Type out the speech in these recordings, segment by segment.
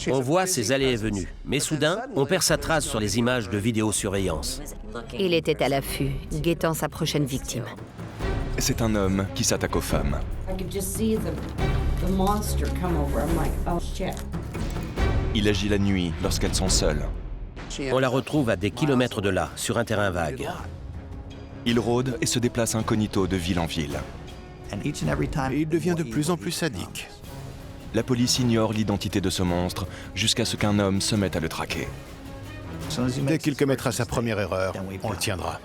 On voit ses allées et venues, mais soudain, on perd sa trace sur les images de vidéosurveillance. Il était à l'affût, guettant sa prochaine victime. C'est un homme qui s'attaque aux femmes. Il agit la nuit lorsqu'elles sont seules. On la retrouve à des kilomètres de là, sur un terrain vague. Il rôde et se déplace incognito de ville en ville. Et il devient de plus en plus sadique. La police ignore l'identité de ce monstre jusqu'à ce qu'un homme se mette à le traquer. Dès qu'il commettra sa première erreur, on le tiendra.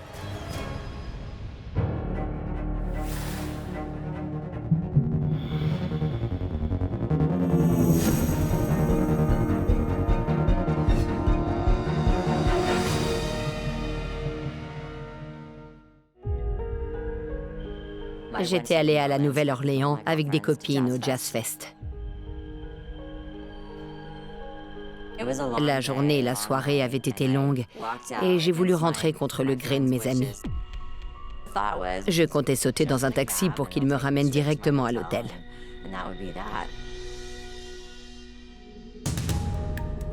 J'étais allée à la Nouvelle-Orléans avec des copines au Jazz Fest. La journée et la soirée avaient été longues et j'ai voulu rentrer contre le gré de mes amis. Je comptais sauter dans un taxi pour qu'il me ramène directement à l'hôtel.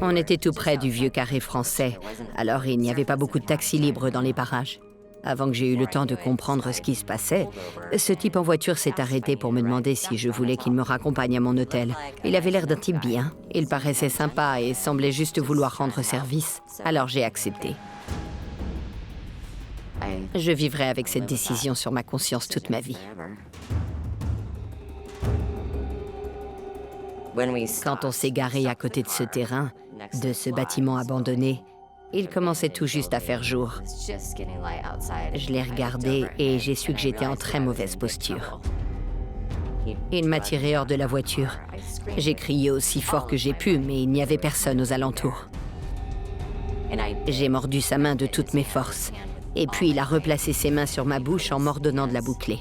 On était tout près du vieux carré français, alors il n'y avait pas beaucoup de taxis libres dans les parages. Avant que j'ai eu le temps de comprendre ce qui se passait, ce type en voiture s'est arrêté pour me demander si je voulais qu'il me raccompagne à mon hôtel. Il avait l'air d'un type bien, il paraissait sympa et semblait juste vouloir rendre service. Alors j'ai accepté. Je vivrai avec cette décision sur ma conscience toute ma vie. Quand on s'est garé à côté de ce terrain, de ce bâtiment abandonné, il commençait tout juste à faire jour. Je l'ai regardé et j'ai su que j'étais en très mauvaise posture. Il m'a tiré hors de la voiture. J'ai crié aussi fort que j'ai pu, mais il n'y avait personne aux alentours. J'ai mordu sa main de toutes mes forces. Et puis il a replacé ses mains sur ma bouche en m'ordonnant de la boucler.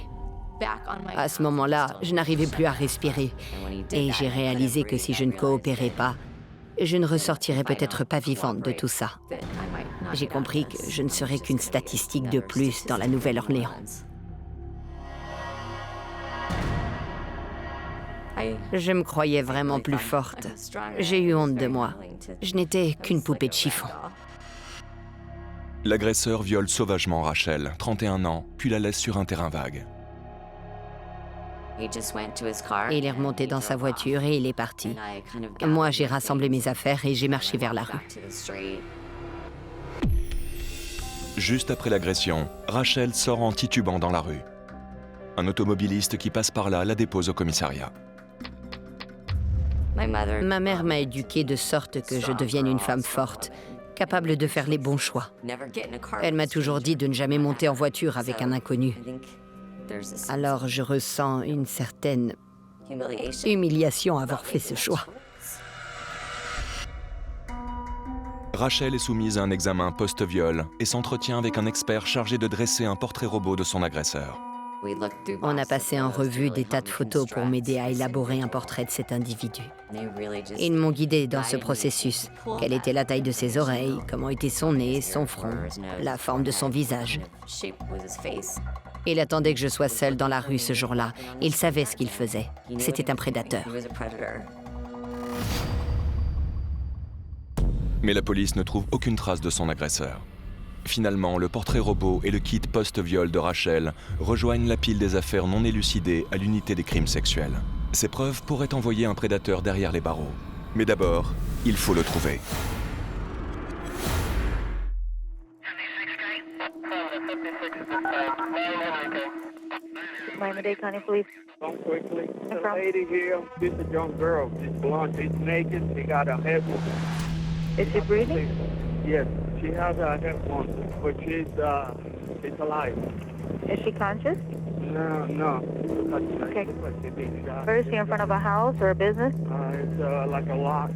À ce moment-là, je n'arrivais plus à respirer. Et j'ai réalisé que si je ne coopérais pas, je ne ressortirais peut-être pas vivante de tout ça. J'ai compris que je ne serais qu'une statistique de plus dans la Nouvelle-Orléans. Je me croyais vraiment plus forte. J'ai eu honte de moi. Je n'étais qu'une poupée de chiffon. L'agresseur viole sauvagement Rachel, 31 ans, puis la laisse sur un terrain vague. Il est remonté dans sa voiture et il est parti. Moi, j'ai rassemblé mes affaires et j'ai marché vers la rue. Juste après l'agression, Rachel sort en titubant dans la rue. Un automobiliste qui passe par là la dépose au commissariat. Ma mère m'a éduquée de sorte que je devienne une femme forte, capable de faire les bons choix. Elle m'a toujours dit de ne jamais monter en voiture avec un inconnu. Alors je ressens une certaine humiliation à avoir fait ce choix. Rachel est soumise à un examen post-viol et s'entretient avec un expert chargé de dresser un portrait robot de son agresseur. On a passé en revue des tas de photos pour m'aider à élaborer un portrait de cet individu. Ils m'ont guidée dans ce processus. Quelle était la taille de ses oreilles, comment était son nez, son front, la forme de son visage. Il attendait que je sois seule dans la rue ce jour-là. Il savait ce qu'il faisait. C'était un prédateur. Mais la police ne trouve aucune trace de son agresseur. Finalement, le portrait robot et le kit post-viol de Rachel rejoignent la pile des affaires non élucidées à l'unité des crimes sexuels. Ces preuves pourraient envoyer un prédateur derrière les barreaux. Mais d'abord, il faut le trouver. Miami-Dade County Police. Come quickly. The lady here, she's a young girl. She's blonde, she's naked, she got a head wound. Is she breathing? Yes, she has a head wound, but she's alive. Is she conscious? No. Okay. Like she's being shot. Where is she, in front of a house or a business? It's like a lot.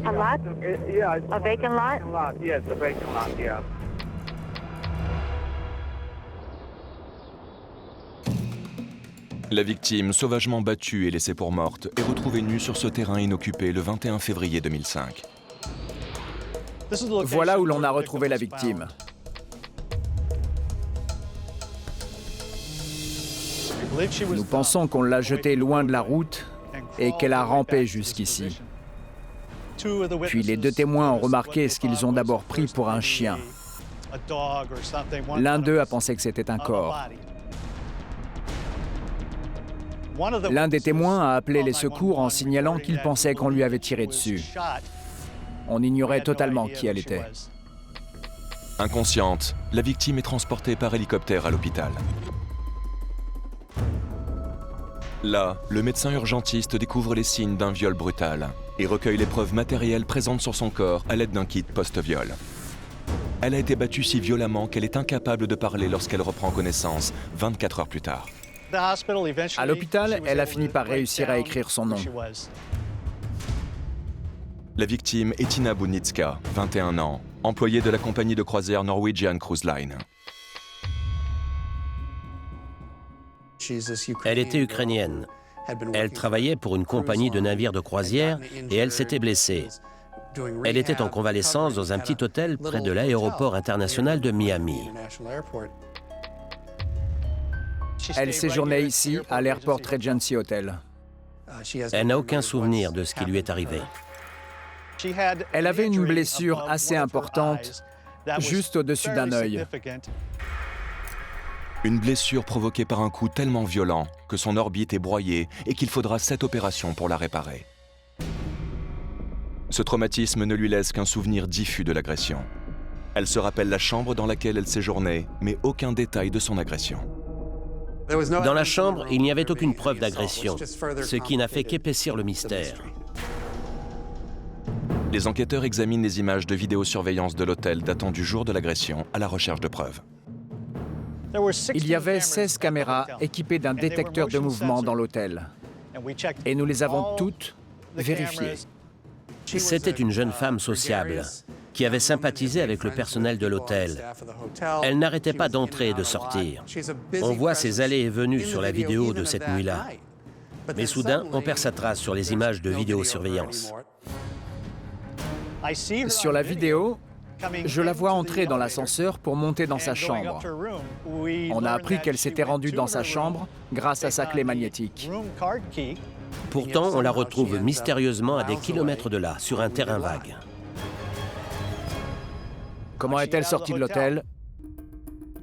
A lot? Yeah. It's A vacant lot? Yes, a vacant lot, yeah. La victime, sauvagement battue et laissée pour morte, est retrouvée nue sur ce terrain inoccupé le 21 février 2005. Voilà où l'on a retrouvé la victime. Nous pensons qu'on l'a jetée loin de la route et qu'elle a rampé jusqu'ici. Puis les deux témoins ont remarqué ce qu'ils ont d'abord pris pour un chien. L'un d'eux a pensé que c'était un corps. L'un des témoins a appelé les secours en signalant qu'il pensait qu'on lui avait tiré dessus. On ignorait totalement qui elle était. Inconsciente, la victime est transportée par hélicoptère à l'hôpital. Là, le médecin urgentiste découvre les signes d'un viol brutal et recueille les preuves matérielles présentes sur son corps à l'aide d'un kit post-viol. Elle a été battue si violemment qu'elle est incapable de parler lorsqu'elle reprend connaissance 24 heures plus tard. À l'hôpital, elle a fini par réussir à écrire son nom. La victime est Tina Bunitska, 21 ans, employée de la compagnie de croisière Norwegian Cruise Line. Elle était ukrainienne. Elle travaillait pour une compagnie de navires de croisière et elle s'était blessée. Elle était en convalescence dans un petit hôtel près de l'aéroport international de Miami. Elle séjournait ici, à l'Airport Regency Hotel. Elle n'a aucun souvenir de ce qui lui est arrivé. Elle avait une blessure assez importante, juste au-dessus d'un œil. Une blessure provoquée par un coup tellement violent que son orbite est broyée et qu'il faudra 7 opérations pour la réparer. Ce traumatisme ne lui laisse qu'un souvenir diffus de l'agression. Elle se rappelle la chambre dans laquelle elle séjournait, mais aucun détail de son agression. Dans la chambre, il n'y avait aucune preuve d'agression, ce qui n'a fait qu'épaissir le mystère. Les enquêteurs examinent les images de vidéosurveillance de l'hôtel datant du jour de l'agression à la recherche de preuves. Il y avait 16 caméras équipées d'un détecteur de mouvement dans l'hôtel. Et nous les avons toutes vérifiées. C'était une jeune femme sociable qui avait sympathisé avec le personnel de l'hôtel. Elle n'arrêtait pas d'entrer et de sortir. On voit ses allées et venues sur la vidéo de cette nuit-là. Mais soudain, on perd sa trace sur les images de vidéosurveillance. Sur la vidéo, je la vois entrer dans l'ascenseur pour monter dans sa chambre. On a appris qu'elle s'était rendue dans sa chambre grâce à sa clé magnétique. Pourtant, on la retrouve mystérieusement à des kilomètres de là, sur un terrain vague. Comment est-elle sortie de l'hôtel?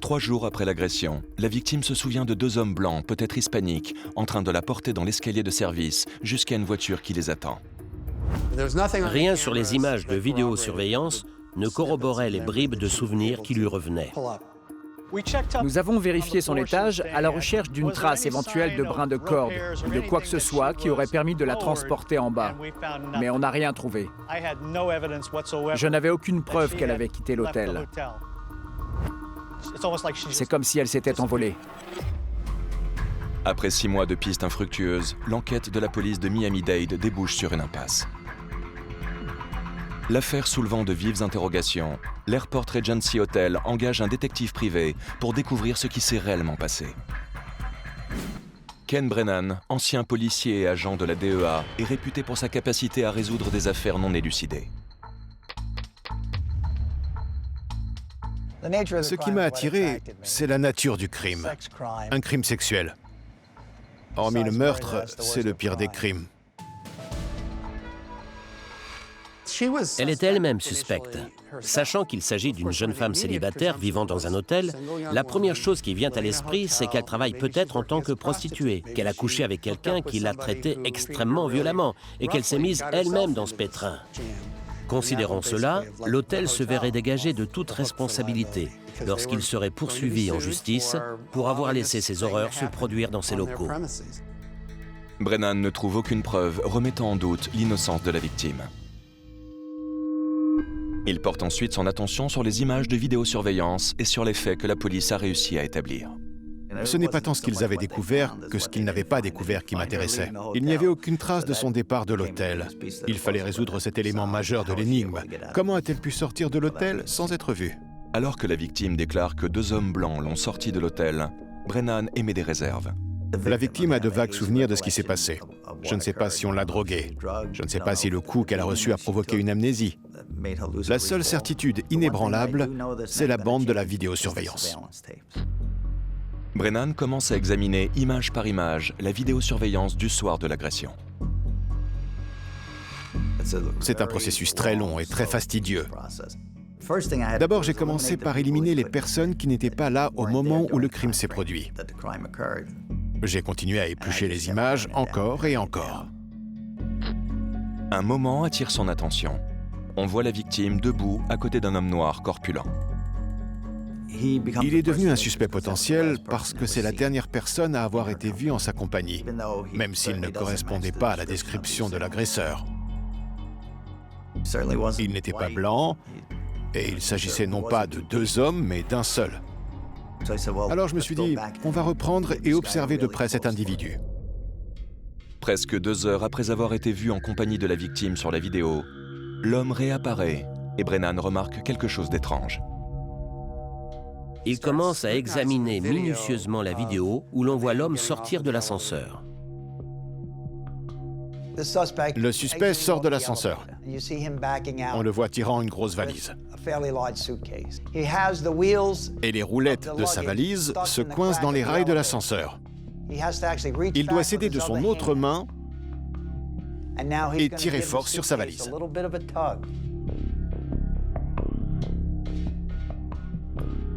3 jours après l'agression, la victime se souvient de 2 hommes blancs, peut-être hispaniques, en train de la porter dans l'escalier de service jusqu'à une voiture qui les attend. Rien sur les images de vidéosurveillance ne corroborait les bribes de souvenirs qui lui revenaient. Nous avons vérifié son étage à la recherche d'une trace éventuelle de brin de corde ou de quoi que ce soit qui aurait permis de la transporter en bas. Mais on n'a rien trouvé. Je n'avais aucune preuve qu'elle avait quitté l'hôtel. C'est comme si elle s'était envolée. Après 6 mois de pistes infructueuses, l'enquête de la police de Miami-Dade débouche sur une impasse. L'affaire soulevant de vives interrogations, l'Airport Regency Hotel engage un détective privé pour découvrir ce qui s'est réellement passé. Ken Brennan, ancien policier et agent de la DEA, est réputé pour sa capacité à résoudre des affaires non élucidées. Ce qui m'a attiré, c'est la nature du crime. Un crime sexuel. Hormis le meurtre, c'est le pire des crimes. Elle est elle-même suspecte. Sachant qu'il s'agit d'une jeune femme célibataire vivant dans un hôtel, la première chose qui vient à l'esprit, c'est qu'elle travaille peut-être en tant que prostituée, qu'elle a couché avec quelqu'un qui l'a traitée extrêmement violemment et qu'elle s'est mise elle-même dans ce pétrin. Considérant cela, l'hôtel se verrait dégagé de toute responsabilité lorsqu'il serait poursuivi en justice pour avoir laissé ces horreurs se produire dans ses locaux. Brennan ne trouve aucune preuve remettant en doute l'innocence de la victime. Il porte ensuite son attention sur les images de vidéosurveillance et sur les faits que la police a réussi à établir. Ce n'est pas tant ce qu'ils avaient découvert que ce qu'ils n'avaient pas découvert qui m'intéressait. Il n'y avait aucune trace de son départ de l'hôtel. Il fallait résoudre cet élément majeur de l'énigme. Comment a-t-elle pu sortir de l'hôtel sans être vue? Alors que la victime déclare que 2 hommes blancs l'ont sortie de l'hôtel, Brennan émet des réserves. La victime a de vagues souvenirs de ce qui s'est passé. Je ne sais pas si on l'a droguée. Je ne sais pas si le coup qu'elle a reçu a provoqué une amnésie. La seule certitude inébranlable, c'est la bande de la vidéosurveillance. Brennan commence à examiner image par image la vidéosurveillance du soir de l'agression. C'est un processus très long et très fastidieux. D'abord, j'ai commencé par éliminer les personnes qui n'étaient pas là au moment où le crime s'est produit. J'ai continué à éplucher les images encore et encore. Un moment attire son attention. On voit la victime debout à côté d'un homme noir corpulent. Il est devenu un suspect potentiel parce que c'est la dernière personne à avoir été vue en sa compagnie, même s'il ne correspondait pas à la description de l'agresseur. Il n'était pas blanc, et il s'agissait non pas de deux hommes, mais d'un seul. Alors je me suis dit, on va reprendre et observer de près cet individu. Presque 2 heures après avoir été vu en compagnie de la victime sur la vidéo, l'homme réapparaît et Brennan remarque quelque chose d'étrange. Il commence à examiner minutieusement la vidéo où l'on voit l'homme sortir de l'ascenseur. Le suspect sort de l'ascenseur. On le voit tirant une grosse valise. Et les roulettes de sa valise se coincent dans les rails de l'ascenseur. Il doit s'aider de son autre main et tirer fort sur sa valise.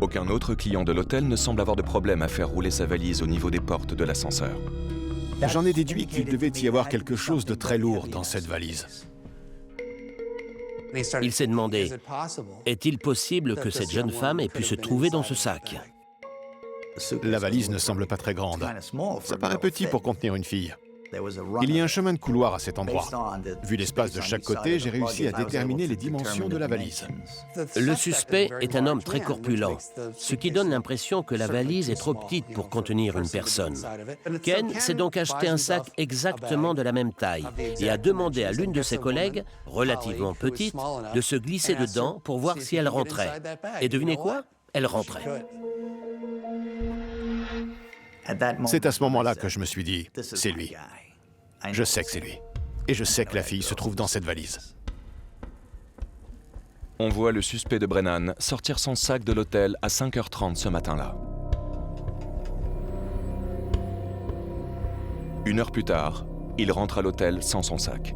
Aucun autre client de l'hôtel ne semble avoir de problème à faire rouler sa valise au niveau des portes de l'ascenseur. J'en ai déduit qu'il devait y avoir quelque chose de très lourd dans cette valise. Il s'est demandé, est-il possible que cette jeune femme ait pu se trouver dans ce sac? La valise ne semble pas très grande. Ça paraît petit pour contenir une fille. Il y a un chemin de couloir à cet endroit. Vu l'espace de chaque côté, j'ai réussi à déterminer les dimensions de la valise. Le suspect est un homme très corpulent, ce qui donne l'impression que la valise est trop petite pour contenir une personne. Ken s'est donc acheté un sac exactement de la même taille et a demandé à l'une de ses collègues, relativement petite, de se glisser dedans pour voir si elle rentrait. Et devinez quoi? Elle rentrait. C'est à ce moment-là que je me suis dit, c'est lui. Je sais que c'est lui. Et je sais que la fille se trouve dans cette valise. On voit le suspect de Brennan sortir son sac de l'hôtel à 5h30 ce matin-là. 1 heure plus tard, il rentre à l'hôtel sans son sac.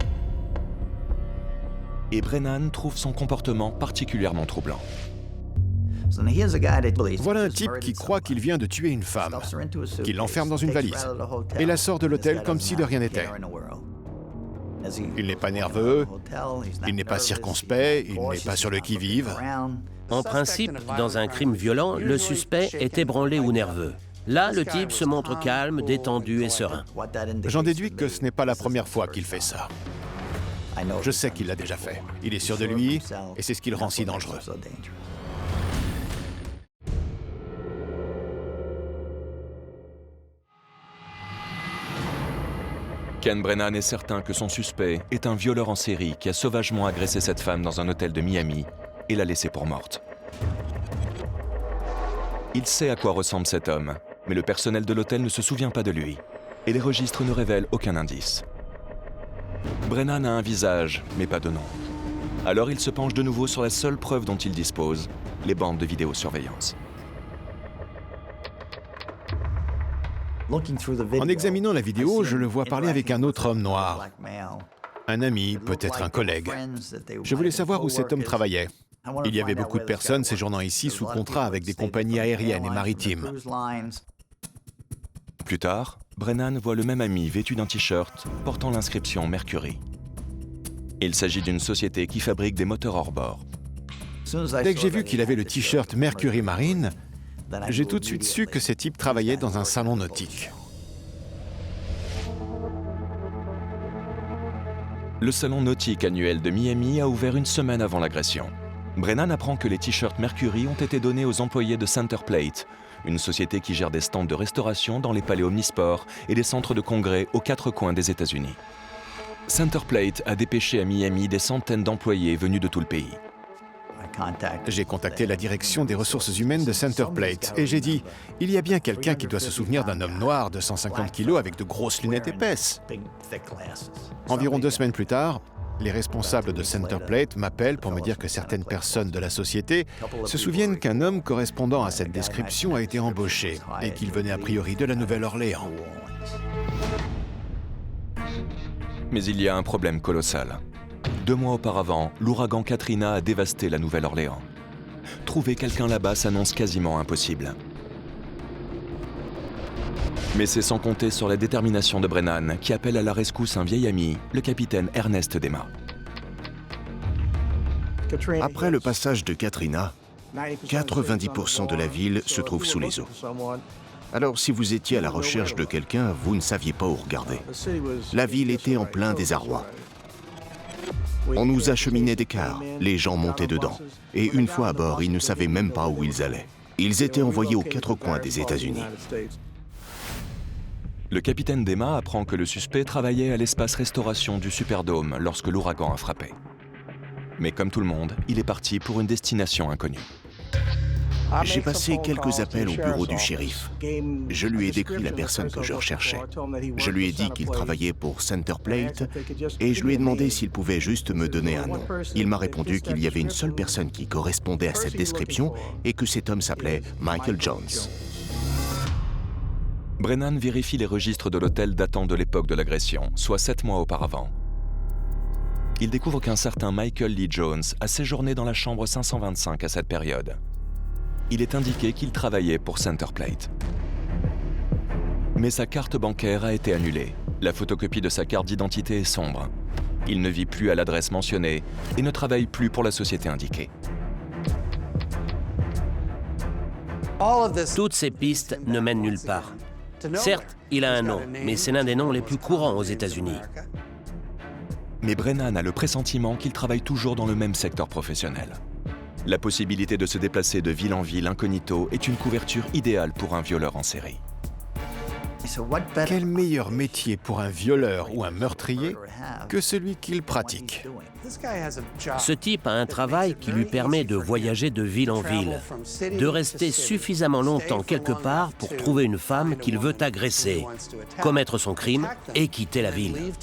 Et Brennan trouve son comportement particulièrement troublant. Voilà un type qui croit qu'il vient de tuer une femme, qui l'enferme dans une valise et la sort de l'hôtel comme si de rien n'était. Il n'est pas nerveux, il n'est pas circonspect, il n'est pas sur le qui-vive. En principe, dans un crime violent, le suspect est ébranlé ou nerveux. Là, le type se montre calme, détendu et serein. J'en déduis que ce n'est pas la première fois qu'il fait ça. Je sais qu'il l'a déjà fait. Il est sûr de lui et c'est ce qui le rend si dangereux. Ken Brennan est certain que son suspect est un violeur en série qui a sauvagement agressé cette femme dans un hôtel de Miami et l'a laissée pour morte. Il sait à quoi ressemble cet homme, mais le personnel de l'hôtel ne se souvient pas de lui, et les registres ne révèlent aucun indice. Brennan a un visage, mais pas de nom. Alors il se penche de nouveau sur la seule preuve dont il dispose, les bandes de vidéosurveillance. En examinant la vidéo, je le vois parler avec un autre homme noir. Un ami, peut-être un collègue. Je voulais savoir où cet homme travaillait. Il y avait beaucoup de personnes séjournant ici sous contrat avec des compagnies aériennes et maritimes. Plus tard, Brennan voit le même ami vêtu d'un t-shirt portant l'inscription Mercury. Il s'agit d'une société qui fabrique des moteurs hors bord. Dès que j'ai vu qu'il avait le t-shirt Mercury Marine, j'ai tout de suite su que ces types travaillaient dans un salon nautique. Le salon nautique annuel de Miami a ouvert une semaine avant l'agression. Brennan apprend que les t-shirts Mercury ont été donnés aux employés de Centerplate, une société qui gère des stands de restauration dans les palais omnisports et des centres de congrès aux 4 coins des États-Unis. Centerplate a dépêché à Miami des centaines d'employés venus de tout le pays. J'ai contacté la direction des ressources humaines de Centerplate et j'ai dit « Il y a bien quelqu'un qui doit se souvenir d'un homme noir de 150 kilos avec de grosses lunettes épaisses. » Environ 2 semaines plus tard, les responsables de Centerplate m'appellent pour me dire que certaines personnes de la société se souviennent qu'un homme correspondant à cette description a été embauché et qu'il venait a priori de la Nouvelle-Orléans. Mais il y a un problème colossal. 2 mois auparavant, l'ouragan Katrina a dévasté la Nouvelle-Orléans. Trouver quelqu'un là-bas s'annonce quasiment impossible. Mais c'est sans compter sur la détermination de Brennan, qui appelle à la rescousse un vieil ami, le capitaine Ernest Dema. Après le passage de Katrina, 90% de la ville se trouve sous les eaux. Alors si vous étiez à la recherche de quelqu'un, vous ne saviez pas où regarder. La ville était en plein désarroi. On nous acheminait des cars, les gens montaient dedans. Et une fois à bord, ils ne savaient même pas où ils allaient. Ils étaient envoyés aux 4 coins des États-Unis. Le capitaine Dema apprend que le suspect travaillait à l'espace restauration du Superdome lorsque l'ouragan a frappé. Mais comme tout le monde, il est parti pour une destination inconnue. J'ai passé quelques appels au bureau du shérif. Je lui ai décrit la personne que je recherchais. Je lui ai dit qu'il travaillait pour Centerplate et je lui ai demandé s'il pouvait juste me donner un nom. Il m'a répondu qu'il y avait une seule personne qui correspondait à cette description et que cet homme s'appelait Michael Jones. Brennan vérifie les registres de l'hôtel datant de l'époque de l'agression, soit 7 mois auparavant. Il découvre qu'un certain Michael Lee Jones a séjourné dans la chambre 525 à cette période. Il est indiqué qu'il travaillait pour Centerplate. Mais sa carte bancaire a été annulée. La photocopie de sa carte d'identité est sombre. Il ne vit plus à l'adresse mentionnée et ne travaille plus pour la société indiquée. Toutes ces pistes ne mènent nulle part. Certes, il a un nom, mais c'est l'un des noms les plus courants aux États-Unis. Mais Brennan a le pressentiment qu'il travaille toujours dans le même secteur professionnel. La possibilité de se déplacer de ville en ville incognito est une couverture idéale pour un violeur en série. Quel meilleur métier pour un violeur ou un meurtrier que celui qu'il pratique? Ce type a un travail qui lui permet de voyager de ville en ville, de rester suffisamment longtemps quelque part pour trouver une femme qu'il veut agresser, commettre son crime et quitter la ville.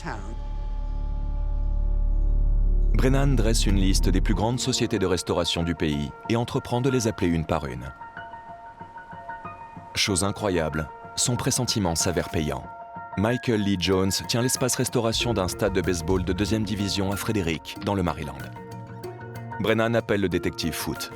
Brennan dresse une liste des plus grandes sociétés de restauration du pays et entreprend de les appeler une par une. Chose incroyable, son pressentiment s'avère payant. Michael Lee Jones tient l'espace restauration d'un stade de baseball de 2e division à Frederick, dans le Maryland. Brennan appelle le détective Foote.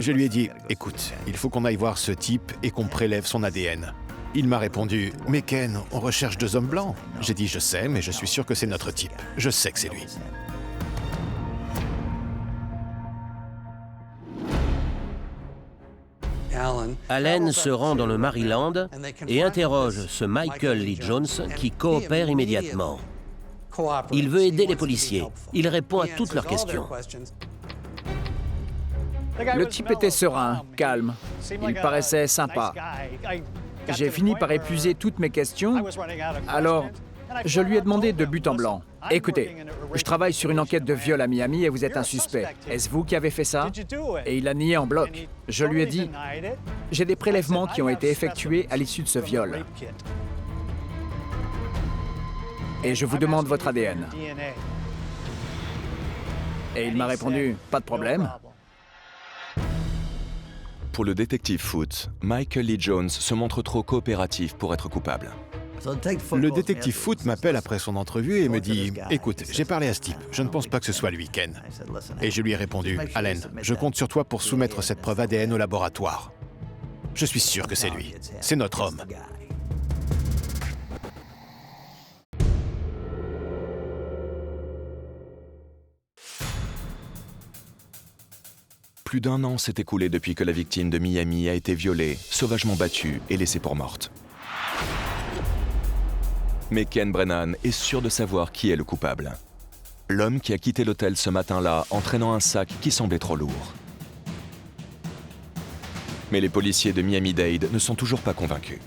Je lui ai dit, écoute, il faut qu'on aille voir ce type et qu'on prélève son ADN. Il m'a répondu, mais Ken, on recherche 2 hommes blancs. J'ai dit, je sais, mais je suis sûr que c'est notre type. Je sais que c'est lui. Allen se rend dans le Maryland et interroge ce Michael Lee Jones qui coopère immédiatement. Il veut aider les policiers. Il répond à toutes leurs questions. Le type était serein, calme. Il paraissait sympa. J'ai fini par épuiser toutes mes questions, alors je lui ai demandé de but en blanc. Écoutez, je travaille sur une enquête de viol à Miami et vous êtes un suspect. Est-ce vous qui avez fait ça? Et il a nié en bloc. Je lui ai dit, j'ai des prélèvements qui ont été effectués à l'issue de ce viol. Et je vous demande votre ADN. Et il m'a répondu, pas de problème. Pour le détective Foote, Michael Lee Jones se montre trop coopératif pour être coupable. Le détective Foote m'appelle après son entrevue et me dit « Écoute, j'ai parlé à ce type, je ne pense pas que ce soit lui, Ken. » Et je lui ai répondu « Allen, je compte sur toi pour soumettre cette preuve ADN au laboratoire. Je suis sûr que c'est lui. C'est notre homme. » Plus d'1 an s'est écoulé depuis que la victime de Miami a été violée, sauvagement battue et laissée pour morte. Mais Ken Brennan est sûr de savoir qui est le coupable. L'homme qui a quitté l'hôtel ce matin-là en traînant un sac qui semblait trop lourd. Mais les policiers de Miami-Dade ne sont toujours pas convaincus.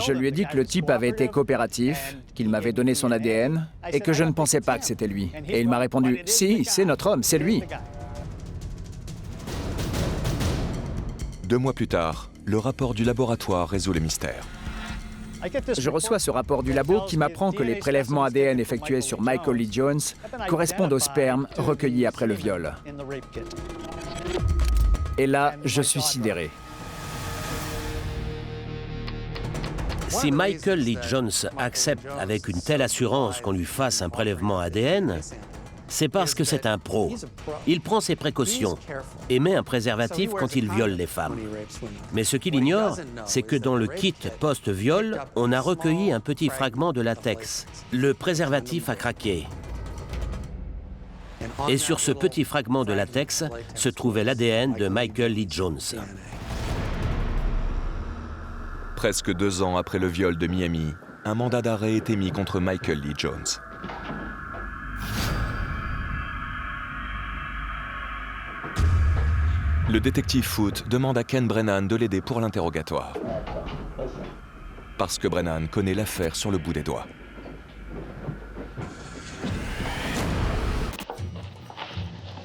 Je lui ai dit que le type avait été coopératif, qu'il m'avait donné son ADN et que je ne pensais pas que c'était lui. Et il m'a répondu « Si, c'est notre homme, c'est lui ». 2 mois plus tard, le rapport du laboratoire résout le mystère. Je reçois ce rapport du labo qui m'apprend que les prélèvements ADN effectués sur Michael Lee Jones correspondent au sperme recueilli après le viol. Et là, je suis sidéré. Si Michael Lee Jones accepte avec une telle assurance qu'on lui fasse un prélèvement ADN, c'est parce que c'est un pro. Il prend ses précautions et met un préservatif quand il viole les femmes. Mais ce qu'il ignore, c'est que dans le kit post-viol, on a recueilli un petit fragment de latex. Le préservatif a craqué. Et sur ce petit fragment de latex se trouvait l'ADN de Michael Lee Jones. Presque 2 ans après le viol de Miami, un mandat d'arrêt est émis contre Michael Lee Jones. Le détective Foote demande à Ken Brennan de l'aider pour l'interrogatoire. Parce que Brennan connaît l'affaire sur le bout des doigts.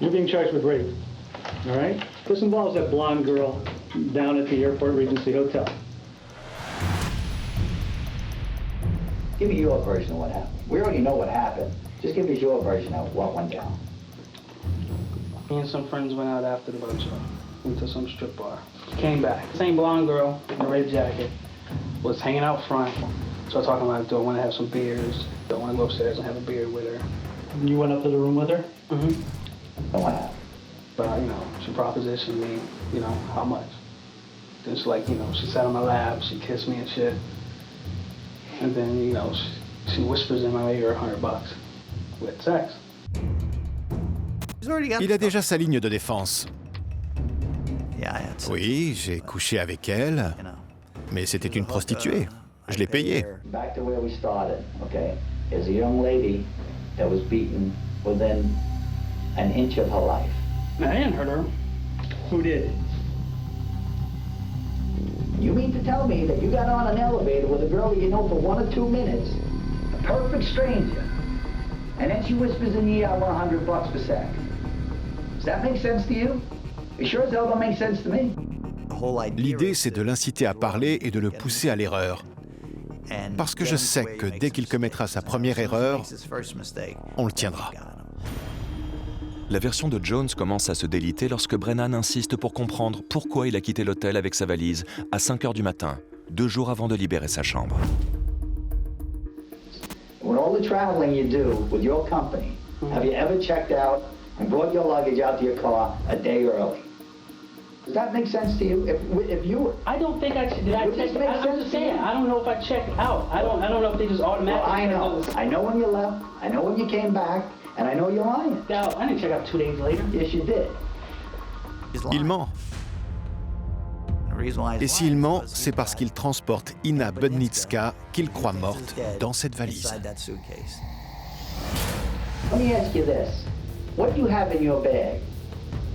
You're being charged with rape, all right? This involves that blonde girl down at the Airport Regency Hotel. Give me your version of what happened. We already know what happened. Just give us your version of what went down. Me and some friends went out after the boat show. Went to some strip bar. Came back. Same blonde girl in a red jacket was hanging out front. So I talking about, do I want to have some beers? Do I want to go upstairs and have a beer with her? You went up to the room with her? Mm-hmm. And what happened? But, she propositioned me, how much? Then she she sat on my lap, she kissed me and shit. And then, she whispers in my ear $100 with sex. Il a déjà sa ligne de défense. Oui, j'ai couché avec elle, mais c'était une prostituée. Je l'ai payée. Back to where we started, okay? There's a young lady that was beaten within an inch of her life. I didn't hurt her. Who did? You mean to tell me that you got on an elevator with a girl that you know for 1 or 2 minutes, a perfect stranger, and then she whispers in the ear, I want $100 for sex? Does that make sense to you? It sure as hell don't make sense to me. L'idée, c'est de l'inciter à parler et de le pousser à l'erreur. Parce que je sais que dès qu'il commettra sa première erreur, on le tiendra. La version de Jones commence à se déliter lorsque Brennan insiste pour comprendre pourquoi il a quitté l'hôtel avec sa valise à 5 heures du matin, 2 jours avant de libérer sa chambre. With all the traveling you do with your company, have you ever checked out and brought your luggage out to your car a day early? Does that make sense to you? If you, I don't think did. I check. I'm just saying. I don't know if I checked out. I don't know if they just automatically. Well, I know when you left. I know when you came back, and I know you're lying. No, I didn't check out 2 days later. Yes, you did. Il ment. Et s'il ment, c'est parce qu'il transporte Ina Budnicka, qu'il croit morte, dans cette valise. Let me ask you this. What do you have in your bag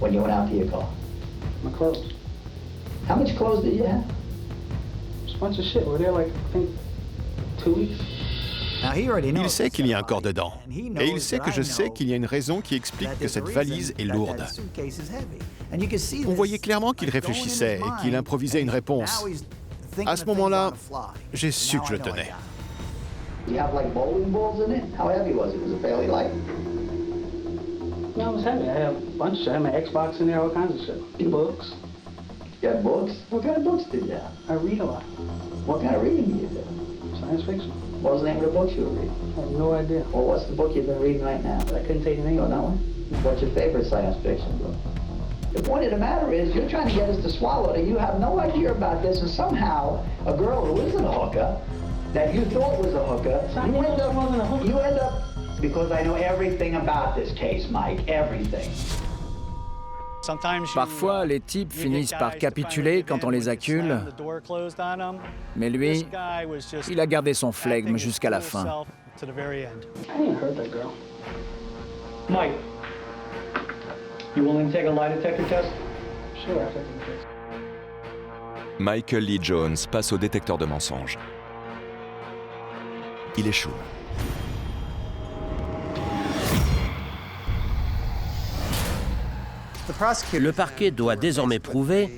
when you went out to your car? My clothes. How much clothes did you have? Just a bunch of shit. We're there I think 2 weeks. Il sait qu'il y a un corps dedans. Et il sait que je sais qu'il y a une raison qui explique que cette valise est lourde. On voyait clairement qu'il réfléchissait et qu'il improvisait une réponse. À ce moment-là, j'ai su que je le tenais. You have like bowling balls in it? How heavy was it? Was it fairly light? No, it was heavy. I have a bunch. I have my Xbox in there, all kinds of shit. Books. You have books? What kind of books did you have? I read a lot. What kind of reading do you do? Science fiction. What was the name of the books you were reading? I have no idea. Well, what's the book you've been reading right now? I couldn't take the name. You don't know it? What's your favorite science fiction book? The point of the matter is, you're trying to get us to swallow that you have no idea about this, and somehow a girl who isn't a hooker, that you thought was a hooker, you end up, because I know everything about this case, Mike, everything. Parfois, les types finissent par capituler quand on les accule, mais lui, il a gardé son flegme jusqu'à la fin. I didn't hurt that girl. Mike, you willing to take a lie detector test? Sure, I'll take the test. Michael Lee Jones passe au détecteur de mensonges. Il échoue. Le parquet doit désormais prouver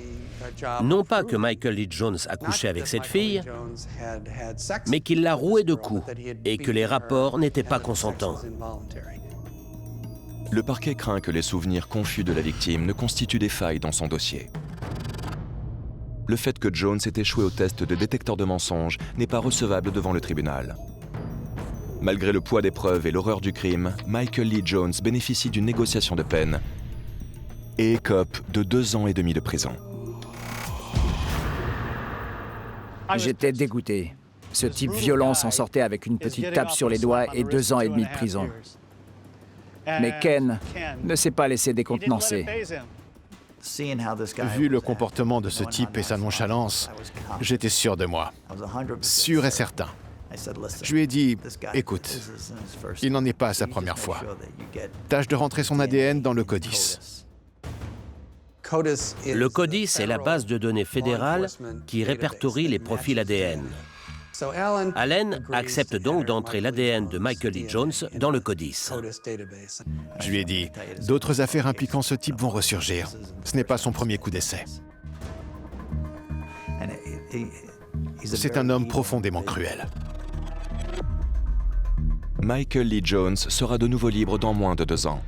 non pas que Michael Lee Jones a couché avec cette fille, mais qu'il l'a rouée de coups et que les rapports n'étaient pas consentants. Le parquet craint que les souvenirs confus de la victime ne constituent des failles dans son dossier. le fait que Jones ait échoué au test de détecteur de mensonges n'est pas recevable devant le tribunal. Malgré le poids des preuves et l'horreur du crime, Michael Lee Jones bénéficie d'une négociation de peine et écope de 2 ans et demi de prison. J'étais dégoûté. Ce type violent s'en sortait avec une petite tape sur les doigts et 2 ans et demi de prison. Mais Ken ne s'est pas laissé décontenancer. Vu le comportement de ce type et sa nonchalance, j'étais sûr de moi, sûr et certain. Je lui ai dit, écoute, il n'en est pas à sa première fois. Tâche de rentrer son ADN dans le CODIS. Le CODIS est la base de données fédérale qui répertorie les profils ADN. Allen accepte donc d'entrer l'ADN de Michael Lee Jones dans le CODIS. Je lui ai dit, d'autres affaires impliquant ce type vont ressurgir. Ce n'est pas son premier coup d'essai. C'est un homme profondément cruel. Michael Lee Jones sera de nouveau libre dans moins de 2 ans.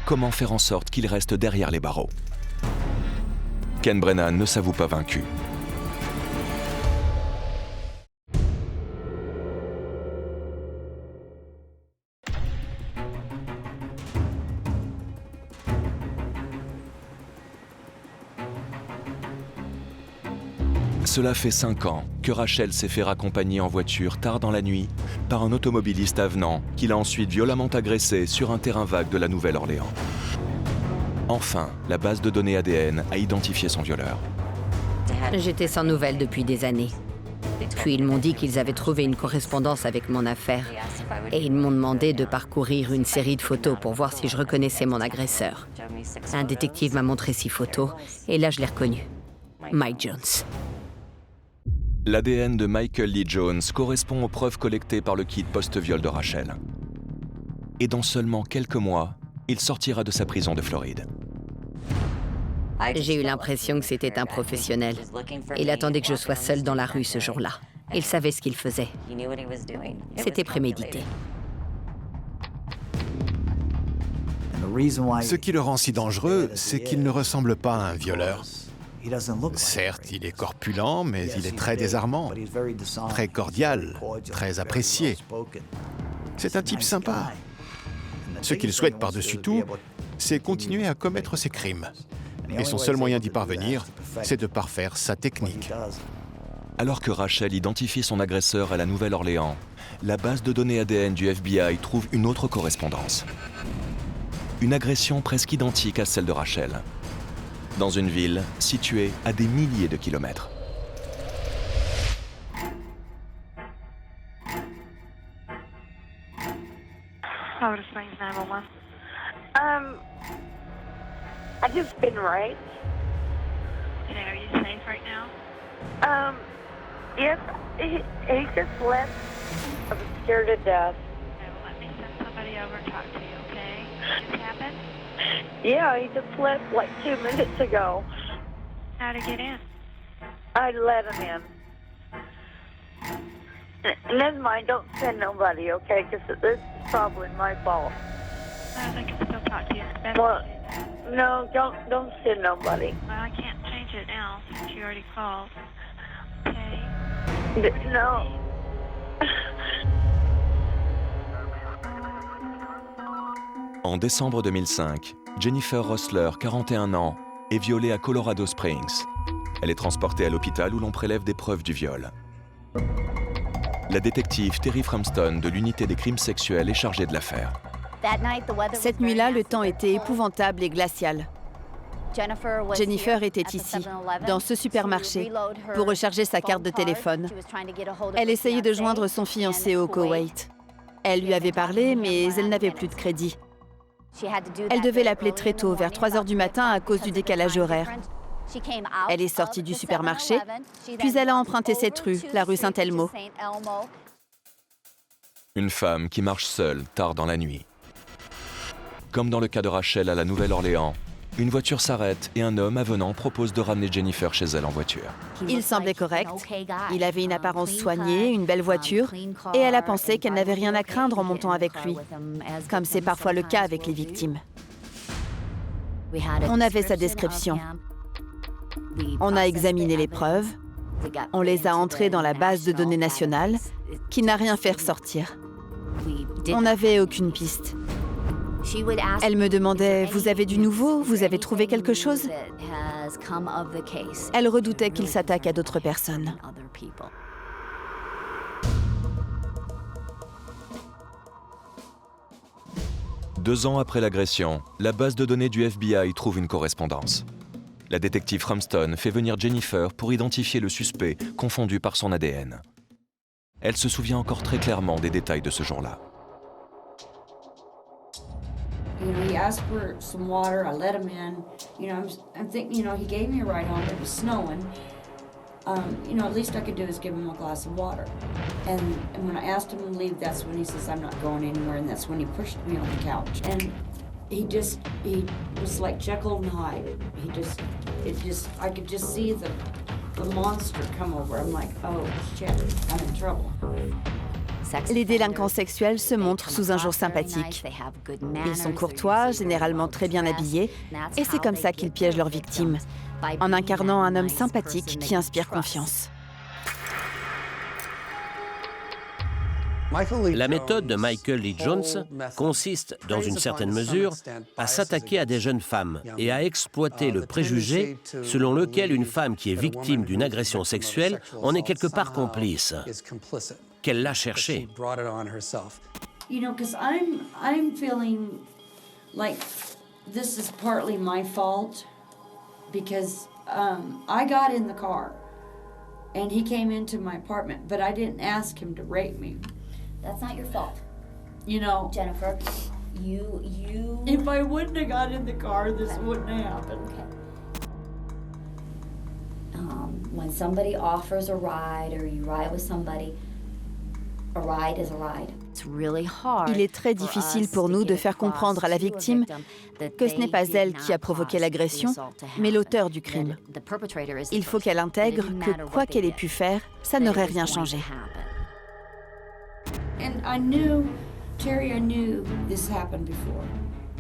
Comment faire en sorte qu'il reste derrière les barreaux? Ken Brennan ne s'avoue pas vaincu. Cela fait 5 ans que Rachel s'est fait raccompagner en voiture tard dans la nuit par un automobiliste avenant qui l'a ensuite violemment agressé sur un terrain vague de la Nouvelle-Orléans. Enfin, la base de données ADN a identifié son violeur. J'étais sans nouvelles depuis des années. Puis ils m'ont dit qu'ils avaient trouvé une correspondance avec mon affaire. Et ils m'ont demandé de parcourir une série de photos pour voir si je reconnaissais mon agresseur. Un détective m'a montré 6 photos, et là je l'ai reconnu. Mike Jones. L'ADN de Michael Lee Jones correspond aux preuves collectées par le kit post-viol de Rachel. Et dans seulement quelques mois, il sortira de sa prison de Floride. J'ai eu l'impression que c'était un professionnel. Il attendait que je sois seule dans la rue ce jour-là. Il savait ce qu'il faisait. C'était prémédité. Ce qui le rend si dangereux, c'est qu'il ne ressemble pas à un violeur. Certes, il est corpulent, mais il est très désarmant, très cordial, très apprécié. C'est un type sympa. Ce qu'il souhaite par-dessus tout, c'est continuer à commettre ses crimes. Et son seul moyen d'y parvenir, c'est de parfaire sa technique. Alors que Rachel identifie son agresseur à la Nouvelle-Orléans, la base de données ADN du FBI trouve une autre correspondance. Une agression presque identique à celle de Rachel, dans une ville située à des milliers de kilomètres. Colorado Springs 911. I just been raped. Okay, are you safe right now? Yes, he just left. I was scared to death. Okay, well, let me send somebody over and talk to you, okay? This happened? Yeah, he just left like 2 minutes ago. How'd he get in? I let him in. Never mind, don't send nobody, okay? Because this is probably my fault. No, they can still talk to you. Well, no, don't send nobody. Well, I can't change it now since you already called. Okay. No. En décembre 2005, Jennifer Rosler, 41 ans, est violée à Colorado Springs. Elle est transportée à l'hôpital où l'on prélève des preuves du viol. La détective Terry Frumston de l'unité des crimes sexuels est chargée de l'affaire. Cette nuit-là, le temps était épouvantable et glacial. Jennifer était ici, dans ce supermarché, pour recharger sa carte de téléphone. Elle essayait de joindre son fiancé au Koweït. Elle lui avait parlé, mais elle n'avait plus de crédit. Elle devait l'appeler très tôt, vers 3 heures du matin, à cause du décalage horaire. Elle est sortie du supermarché, puis elle a emprunté cette rue, la rue Saint-Elmo. Une femme qui marche seule tard dans la nuit. Comme dans le cas de Rachel à la Nouvelle-Orléans, une voiture s'arrête et un homme avenant propose de ramener Jennifer chez elle en voiture. Il semblait correct. Il avait une apparence soignée, une belle voiture, et elle a pensé qu'elle n'avait rien à craindre en montant avec lui, comme c'est parfois le cas avec les victimes. On avait sa description. On a examiné les preuves, on les a entrées dans la base de données nationale, qui n'a rien fait ressortir. On n'avait aucune piste. Elle me demandait « Vous avez du nouveau? Vous avez trouvé quelque chose ?» Elle redoutait qu'il s'attaque à d'autres personnes. Deux ans après l'agression, la base de données du FBI trouve une correspondance. La détective Ramston fait venir Jennifer pour identifier le suspect, confondu par son ADN. Elle se souvient encore très clairement des détails de ce jour-là. He asked for some water. I let him in. I'm thinking, he gave me a ride home. It was snowing. At least I could do is give him a glass of water. And when I asked him to leave, that's when he says, I'm not going anywhere. And that's when he pushed me on the couch. And he was like Jekyll and Hyde. I could just see the monster come over. I'm like, oh shit, I'm in trouble. Les délinquants sexuels se montrent sous un jour sympathique. Ils sont courtois, généralement très bien habillés, et c'est comme ça qu'ils piègent leurs victimes, en incarnant un homme sympathique qui inspire confiance. La méthode de Michael Lee Jones consiste, dans une certaine mesure, à s'attaquer à des jeunes femmes et à exploiter le préjugé selon lequel une femme qui est victime d'une agression sexuelle en est quelque part complice, qu'elle l'a cherché. Because I'm feeling like this is partly my fault because I got in the car and he came into my apartment, but I didn't ask him to rape me. That's not your fault. Jennifer, you... If I wouldn't have got in the car, this wouldn't have happened. Okay. When somebody offers a ride or you ride with somebody, a ride is a ride. Il est très difficile pour nous de faire comprendre à la victime que ce n'est pas elle qui a provoqué l'agression, mais l'auteur du crime. Il faut qu'elle intègre que quoi qu'elle ait pu faire, ça n'aurait rien changé. And I knew this happened before.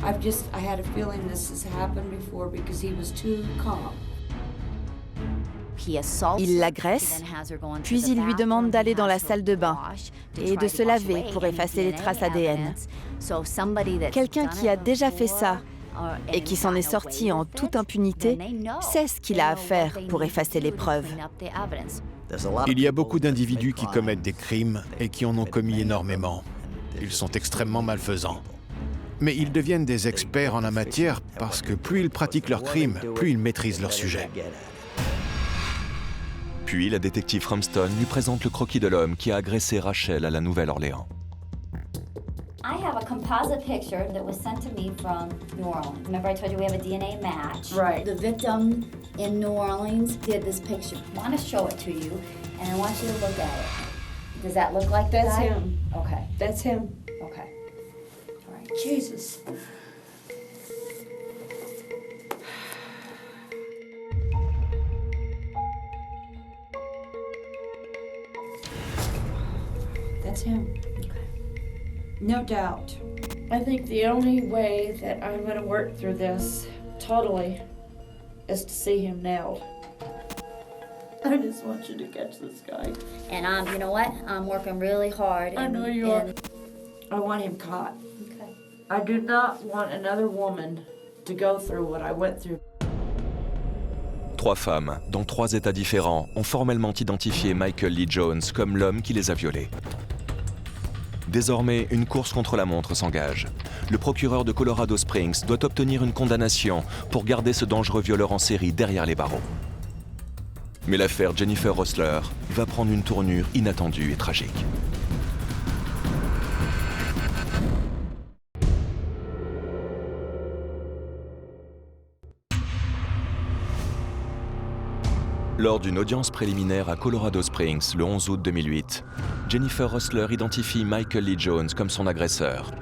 I had a feeling this has happened before because he was too calm. Il l'agresse, puis il lui demande d'aller dans la salle de bain et de se laver pour effacer les traces ADN. Quelqu'un qui a déjà fait ça et qui s'en est sorti en toute impunité sait ce qu'il a à faire pour effacer les preuves. Il y a beaucoup d'individus qui commettent des crimes et qui en ont commis énormément. Ils sont extrêmement malfaisants. Mais ils deviennent des experts en la matière parce que plus ils pratiquent leurs crimes, plus ils maîtrisent leur sujet. Puis la détective Ramston lui présente le croquis de l'homme qui a agressé Rachel à la Nouvelle-Orléans. I have a composite picture that was sent to me from New Orleans. Remember I told you we have a DNA match? Right. The victim in New Orleans did this picture. I want to show it to you, and I want you to look at it. Does that look like That's that? him. Okay. That's him. Okay. All right. Jesus. That's him. No doubt. I think the only way that I'm going to work through this totally is to see him nailed. I just want you to catch this guy. And you know what? I'm working really hard. I know you are. I want him caught. Okay. I do not want another woman to go through what I went through. Trois femmes, dans trois États différents, ont formellement identifié Michael Lee Jones comme l'homme qui les a violées. Désormais, une course contre la montre s'engage. Le procureur de Colorado Springs doit obtenir une condamnation pour garder ce dangereux violeur en série derrière les barreaux. Mais l'affaire Jennifer Rosler va prendre une tournure inattendue et tragique. Lors d'une audience préliminaire à Colorado Springs le 11 août 2008, Jennifer Rosler identifie Michael Lee Jones comme son agresseur.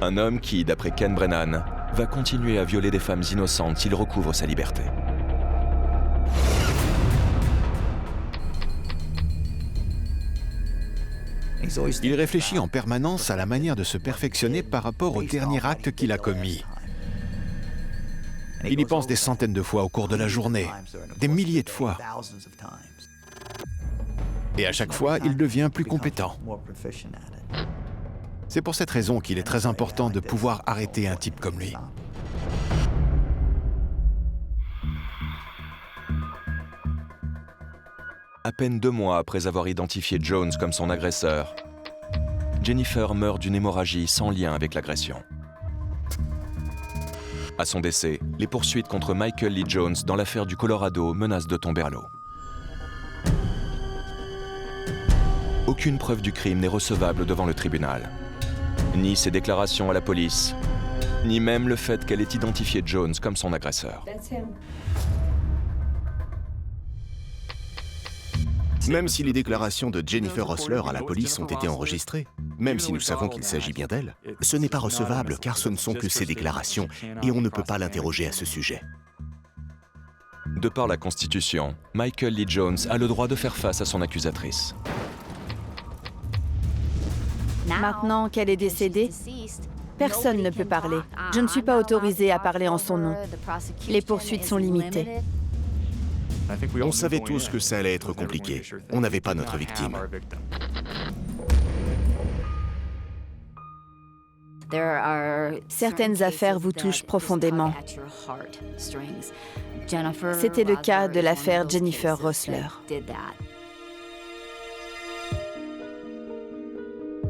Un homme qui, d'après Ken Brennan, va continuer à violer des femmes innocentes s'il recouvre sa liberté. Il réfléchit en permanence à la manière de se perfectionner par rapport au dernier acte qu'il a commis. Il y pense des centaines de fois au cours de la journée, des milliers de fois. Et à chaque fois, il devient plus compétent. C'est pour cette raison qu'il est très important de pouvoir arrêter un type comme lui. À peine 2 mois après avoir identifié Jones comme son agresseur, Jennifer meurt d'une hémorragie sans lien avec l'agression. À son décès, les poursuites contre Michael Lee Jones dans l'affaire du Colorado menacent de tomber à l'eau. Aucune preuve du crime n'est recevable devant le tribunal. Ni ses déclarations à la police, ni même le fait qu'elle ait identifié Jones comme son agresseur. Même si les déclarations de Jennifer Rosler à la police ont été enregistrées, même si nous savons qu'il s'agit bien d'elle, ce n'est pas recevable car ce ne sont que ses déclarations et on ne peut pas l'interroger à ce sujet. De par la Constitution, Michael Lee Jones a le droit de faire face à son accusatrice. Maintenant qu'elle est décédée, personne ne peut parler. Je ne suis pas autorisée à parler en son nom. Les poursuites sont limitées. On savait tous que ça allait être compliqué. On n'avait pas notre victime. Certaines affaires vous touchent profondément. C'était le cas de l'affaire Jennifer Rosler.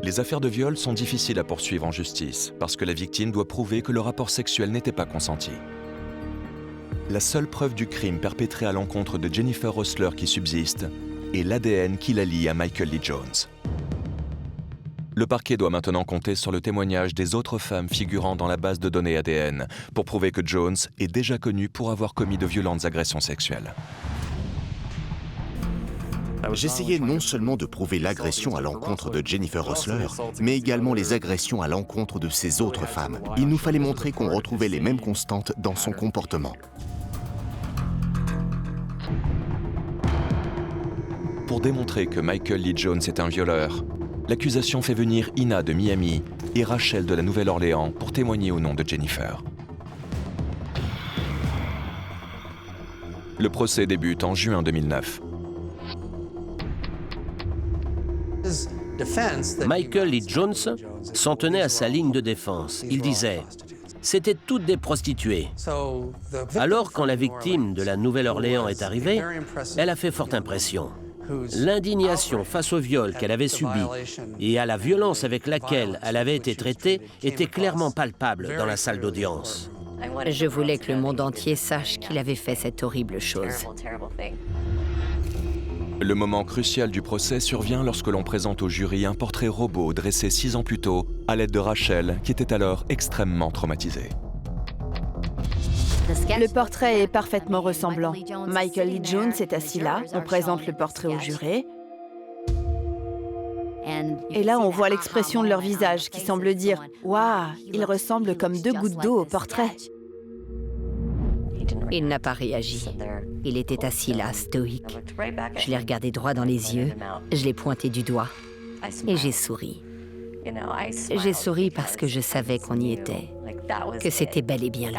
Les affaires de viol sont difficiles à poursuivre en justice parce que la victime doit prouver que le rapport sexuel n'était pas consenti. La seule preuve du crime perpétré à l'encontre de Jennifer Rosler qui subsiste est l'ADN qui la lie à Michael Lee Jones. Le parquet doit maintenant compter sur le témoignage des autres femmes figurant dans la base de données ADN pour prouver que Jones est déjà connu pour avoir commis de violentes agressions sexuelles. J'essayais non seulement de prouver l'agression à l'encontre de Jennifer Rosler, mais également les agressions à l'encontre de ces autres femmes. Il nous fallait montrer qu'on retrouvait les mêmes constantes dans son comportement. Pour démontrer que Michael Lee Jones est un violeur, l'accusation fait venir Ina de Miami et Rachel de la Nouvelle-Orléans pour témoigner au nom de Jennifer. Le procès débute en juin 2009. Michael Lee Jones s'en tenait à sa ligne de défense. Il disait « C'était toutes des prostituées ». Alors, quand la victime de la Nouvelle-Orléans est arrivée, elle a fait forte impression. L'indignation face au viol qu'elle avait subi et à la violence avec laquelle elle avait été traitée était clairement palpable dans la salle d'audience. Je voulais que le monde entier sache qu'il avait fait cette horrible chose. Le moment crucial du procès survient lorsque l'on présente au jury un portrait robot dressé 6 ans plus tôt à l'aide de Rachel, qui était alors extrêmement traumatisée. Le portrait est parfaitement ressemblant. Michael Lee Jones est assis là, on présente le portrait au jury. Et là, on voit l'expression de leur visage qui semble dire « Waouh, il ressemble comme 2 gouttes d'eau au portrait ». Il n'a pas réagi. Il était assis là, stoïque. Je l'ai regardé droit dans les yeux, je l'ai pointé du doigt et j'ai souri. J'ai souri parce que je savais qu'on y était, que c'était bel et bien lui.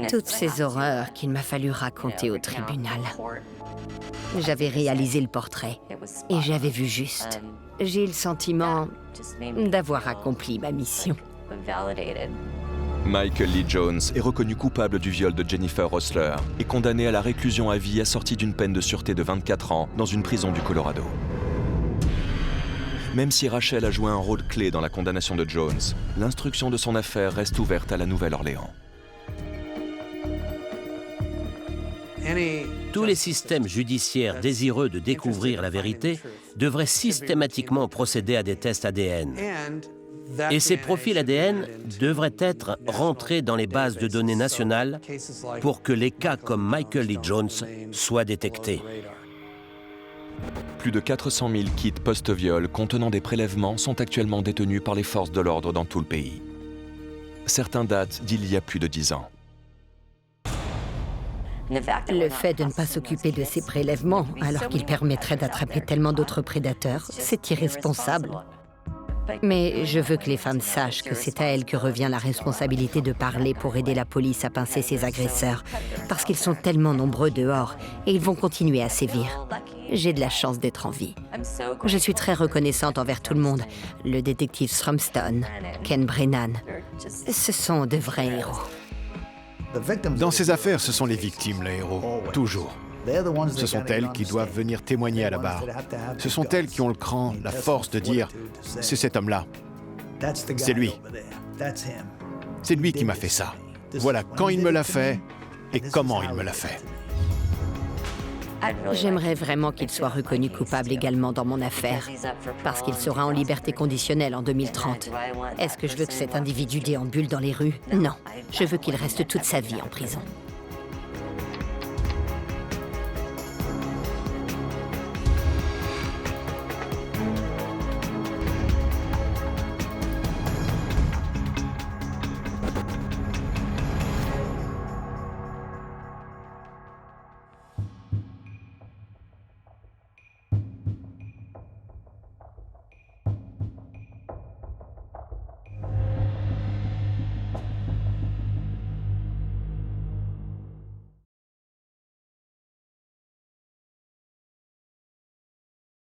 Toutes ces horreurs qu'il m'a fallu raconter au tribunal. J'avais réalisé le portrait et j'avais vu juste. J'ai le sentiment d'avoir accompli ma mission. Michael Lee Jones est reconnu coupable du viol de Jennifer Rosler et condamné à la réclusion à vie assortie d'une peine de sûreté de 24 ans dans une prison du Colorado. Même si Rachel a joué un rôle clé dans la condamnation de Jones, l'instruction de son affaire reste ouverte à la Nouvelle-Orléans. Tous les systèmes judiciaires désireux de découvrir la vérité devraient systématiquement procéder à des tests ADN. Et ces profils ADN devraient être rentrés dans les bases de données nationales pour que les cas comme Michael Lee Jones soient détectés. Plus de 400 000 kits post-viol contenant des prélèvements sont actuellement détenus par les forces de l'ordre dans tout le pays. Certains datent d'il y a plus de 10 ans. Le fait de ne pas s'occuper de ces prélèvements, alors qu'il permettrait d'attraper tellement d'autres prédateurs, c'est irresponsable. Mais je veux que les femmes sachent que c'est à elles que revient la responsabilité de parler pour aider la police à pincer ces agresseurs, parce qu'ils sont tellement nombreux dehors et ils vont continuer à sévir. J'ai de la chance d'être en vie. Je suis très reconnaissante envers tout le monde. Le détective Stromstone, Ken Brennan, ce sont de vrais héros. Dans ces affaires, ce sont les victimes, les héros, toujours. Ce sont elles qui doivent venir témoigner à la barre. Ce sont elles qui ont le cran, la force de dire « c'est cet homme-là, c'est lui. C'est lui qui m'a fait ça. Voilà quand il me l'a fait et comment il me l'a fait. » J'aimerais vraiment qu'il soit reconnu coupable également dans mon affaire, parce qu'il sera en liberté conditionnelle en 2030. Est-ce que je veux que cet individu déambule dans les rues? Non, je veux qu'il reste toute sa vie en prison.